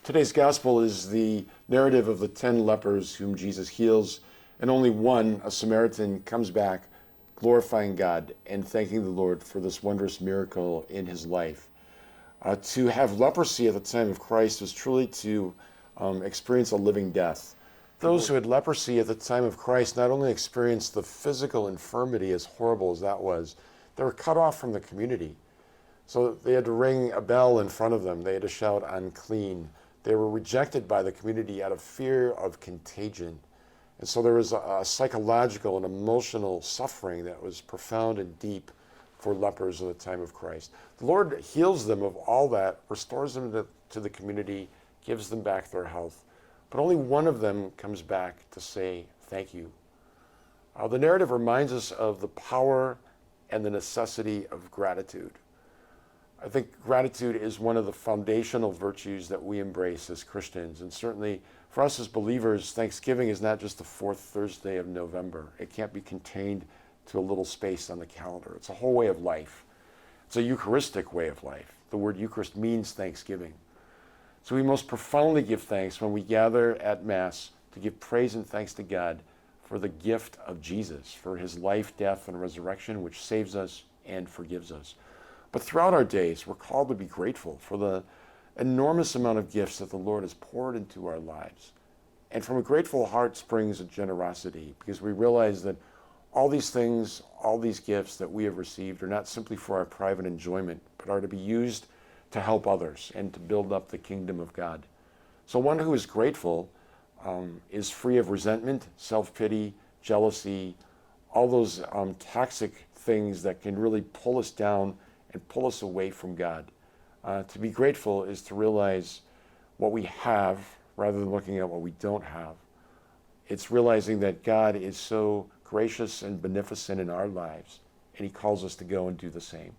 Today's gospel is the narrative of the 10 lepers whom Jesus heals, and only one, a Samaritan, comes back glorifying God and thanking the Lord for this wondrous miracle in his life. To have leprosy at the time of Christ was truly to experience a living death. Those who had leprosy at the time of Christ not only experienced the physical infirmity, as horrible as that was, they were cut off from the community. So they had to ring a bell in front of them. They had to shout unclean. They were rejected by the community out of fear of contagion. And so there was a psychological and emotional suffering that was profound and deep for lepers at the time of Christ. The Lord heals them of all that, restores them to the community, gives them back their health. But only one of them comes back to say thank you. The narrative reminds us of the power and the necessity of gratitude. I think gratitude is one of the foundational virtues that we embrace as Christians. And certainly for us as believers, Thanksgiving is not just the fourth Thursday of November. It can't be contained to a little space on the calendar. It's a whole way of life. It's a Eucharistic way of life. The word Eucharist means thanksgiving. So we most profoundly give thanks when we gather at Mass to give praise and thanks to God for the gift of Jesus, for his life, death, and resurrection, which saves us and forgives us. But throughout our days, we're called to be grateful for the enormous amount of gifts that the Lord has poured into our lives. And from a grateful heart springs a generosity, because we realize that all these things, all these gifts that we have received are not simply for our private enjoyment, but are to be used to help others and to build up the kingdom of God. So one who is grateful is free of resentment, self-pity, jealousy, all those toxic things that can really pull us down and pull us away from God. To be grateful is to realize what we have rather than looking at what we don't have. It's realizing that God is so gracious and beneficent in our lives, and he calls us to go and do the same.